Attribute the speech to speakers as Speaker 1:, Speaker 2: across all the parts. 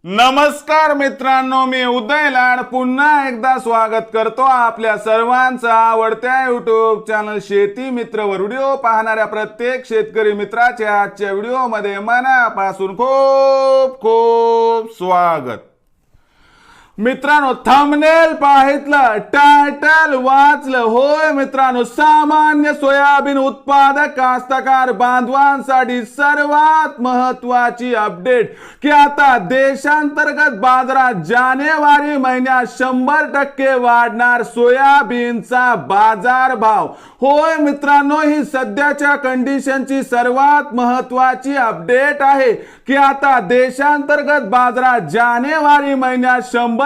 Speaker 1: नमस्कार मित्रांनो, मी उदय लाड पुन्हा एकदा स्वागत करतो आपल्या सर्वांचा आवडत्या युट्यूब चॅनल शेती मित्रवर व्हिडिओ पाहणाऱ्या प्रत्येक शेतकरी मित्राच्या आजच्या व्हिडिओमध्ये मनापासून खूप खूप स्वागत। मित्रांनो, थंबनेल पाहितलं, टायटल वाचलं, होय मित्रांनो, सामान्य सोयाबीन उत्पादक कास्तकार बांधवांसाठी सर्वात महत्वाची अपडेट की आता देशांतर्गत बाजारात जानेवारी महिन्यात 100% वाढणार सोयाबीनचा बाजार भाव। होय मित्रांनो, ही सध्याच्या कंडिशनची सर्वात महत्वाची अपडेट आहे की आता देशांतर्गत बाजारात जानेवारी महिन्यात 100%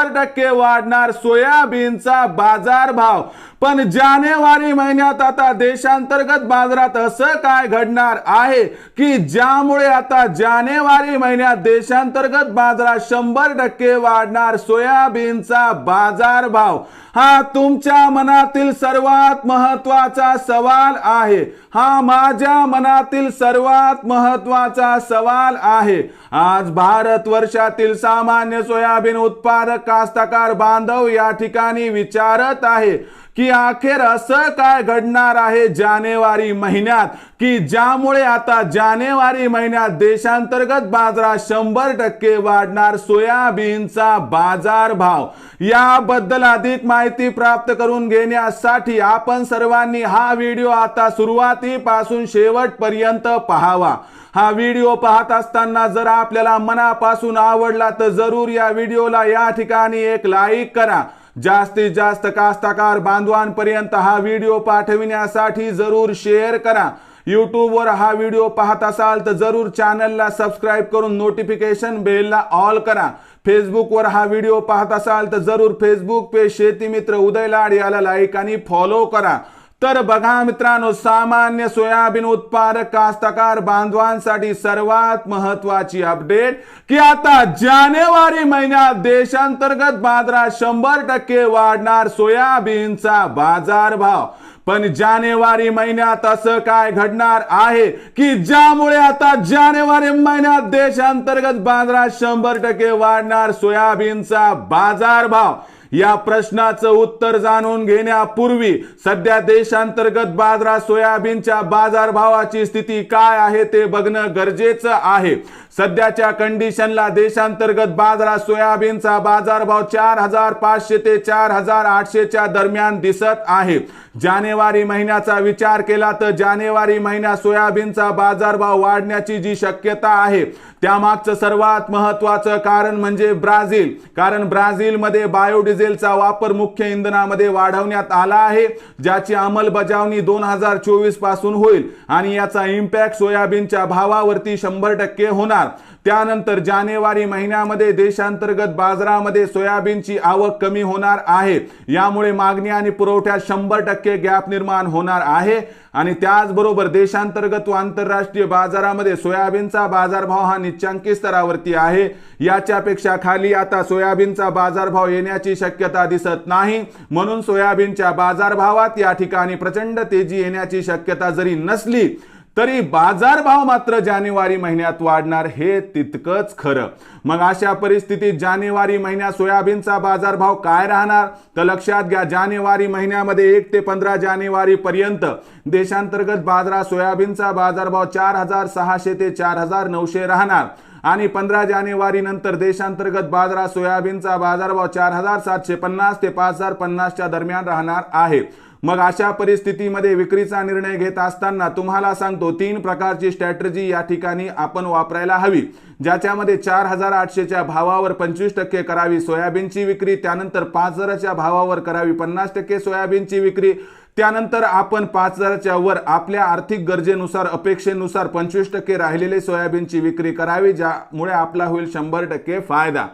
Speaker 1: वाढणार सोयाबीनचा बाजार भाव। पण जानेवारी महिन्यात आता देशांतर्गत बाजारात असं काय घडणार आहे की ज्यामुळे आता जानेवारी महिन्यात देशांतर्गत बाजारात 100% वाढणार सोयाबीनचा बाजार भाव। हा तुमच्या मनातील सर्वात महत्वाचा सवाल आहे। हा माझ्या मनातील सर्वात महत्वाचा सवाल आहे। आज भारतवर्षातील सामान्य सोयाबीन उत्पादक कास्तकार बांधव या ठिकाणी विचारत आहे की अखेर असं काय घडणार आहे जानेवारी महिन्यात की ज्यामुळे आता जानेवारी महिन्यात देशांतर्गत बाजारात 100% वाढणार सोयाबीनचा बाजार भाव। याबद्दल अधिक माहिती प्राप्त करून घेण्यासाठी आपण सर्वांनी हा व्हिडिओ आता सुरुवातीपासून शेवटपर्यंत पाहावा। हा व्हिडिओ पाहत असताना जर आपल्याला मनापासून आवडला तर जरूर या व्हिडिओला या ठिकाणी एक लाईक करा। जास्तीत जास्त कास्तकार बांधवांपर्यंत हा व्हिडिओ पाठविण्यासाठी जरूर शेअर करा। YouTube वर हा व्हिडिओ पाहत असाल तर जरूर चॅनलला सबस्क्राइब करून नोटिफिकेशन बेलला ऑल करा। फेसबुक वर हा व्हिडिओ पाहत असाल तर जरूर फेसबुक पेज शेती मित्र उदय लाड याला लाईक आणि फॉलो करा। तर बघा मित्रांनो, सामान्य सोयाबीन उत्पादक कास्तकार बांधवांसाठी सर्वात महत्वाची अपडेट की आता जानेवारी महिन्यात देशांतर्गत बाजारात 100% वाढणार सोयाबीनचा बाजार भाव। पण जानेवारी महिन्यात असं काय घडणार आहे की ज्यामुळे आता जानेवारी महिन्यात देशांतर्गत बाजारात 100% वाढणार सोयाबीनचा बाजार भाव। या प्रश्नाचं उत्तर जाणून घेण्यापूर्वी सध्या देशांतर्गत बाजारात सोयाबीनच्या बाजारभावाची स्थिती काय आहे ते बघणं गरजेचं आहे। सध्याच्या कंडिशनला देशांतर्गत बाजारात सोयाबीनचा बाजारभाव 4500 ते 4800 च्या दरम्यान दिसत आहे। जानेवारी महिन्याचा विचार केला तर जानेवारी महिन्यात सोयाबीनचा बाजारभाव वाढण्याची जी शक्यता आहे त्यामागचं सर्वात महत्वाचं कारण म्हणजे ब्राझील। कारण ब्राझीलमध्ये बायोडिझेलचा वापर मुख्य इंधनामध्ये वाढवण्यात आला आहे, ज्याची अंमलबजावणी 2024 पासून होईल आणि याचा इम्पॅक्ट सोयाबीनच्या भावावरती 100% होणार। त्यानंतर जानेवारी महिन्यामध्ये देशांतर्गत बाजारामध्ये सोयाबीनची आवक कमी होणार आहे। यामुळे मागणी आणि पुरवठ्यात 100% गॅप निर्माण होणार आहे आणि त्याचबरोबर देशांतर्गत व आंतरराष्ट्रीय बाजारामध्ये सोयाबीनचा बाजारभाव हा निच्चांकी स्तरावरती आहे। याच्यापेक्षा खाली आता सोयाबीनचा बाजारभाव येण्याची शक्यता दिसत नाही। म्हणून सोयाबीनच्या बाजारभावात या ठिकाणी प्रचंड तेजी येण्याची शक्यता जरी नसली तरी बाजारभाव मात्र जानेवारी महिन्यात वाढणार हे तितकंच खरं। मग अशा परिस्थितीत जानेवारी महिन्यात सोयाबीनचा बाजारभाव काय राहणार तर लक्षात घ्या, जानेवारी महिन्यामध्ये 1 ते 15 जानेवारी पर्यंत देशांतर्गत बाजारात सोयाबीनचा बाजारभाव 4600 ते 4900 राहणार आणि 15 जानेवारी नंतर देशांतर्गत बाजारात सोयाबीनचा बाजारभाव 4750 ते 5050 च्या दरम्यान राहणार आहे। मग अशा परिस्थितीमध्ये विक्रीचा निर्णय घेत असताना तुम्हाला सांगतो 3 प्रकारची स्ट्रॅटेजी या ठिकाणी आपण वापरायला हवी, ज्याच्यामध्ये 4800 च्या भावावर 25% करावी सोयाबीनची विक्री, त्यानंतर 5000 च्या भावावर करावी 50% सोयाबीनची विक्री, त्यानंतर आपण 5000 च्या वर आपल्या आर्थिक गरजेनुसार अपेक्षेनुसार 25% राहिलेले सोयाबीनची विक्री करावी, ज्यामुळे आपला होईल 100% फायदा।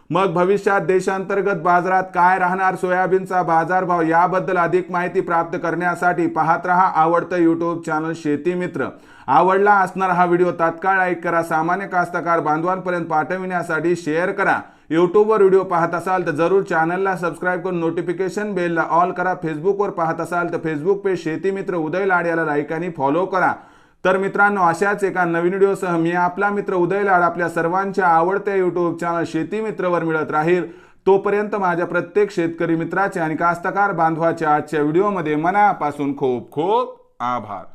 Speaker 1: मग भविष्यात देशांतर्गत बाजारात काय राहणार सोयाबीनचा बाजारभाव याबद्दल अधिक माहिती प्राप्त करण्यासाठी पाहत रहा आवडतं YouTube चॅनल शेती मित्र। आवडला असणार हा व्हिडिओ तात्काळ लाईक करा, सामान्य कास्तकार बांधवांपर्यंत पाठविण्यासाठी शेअर करा। YouTube वर व्हिडिओ पाहत असाल तर जरूर चॅनलला सबस्क्राइब करून नोटिफिकेशन बेलला ऑल करा। फेसबुक वर पाहत असाल तर फेसबुक पेज शेती मित्र उदय लाड याला लाईक आणि फॉलो करा। तर मित्रांनो, अशाच एका नवीन व्हिडिओसह मी आपला मित्र उदय लाड आपल्या सर्वांच्या आवडत्या यूट्यूब चॅनल शेती मित्रवर मिळत राहील. तोपर्यंत माझ्या प्रत्येक शेतकरी मित्राचे आणि कास्तकार बांधवाच्या आजच्या व्हिडिओमध्ये मनापासून खूप खूप आभार.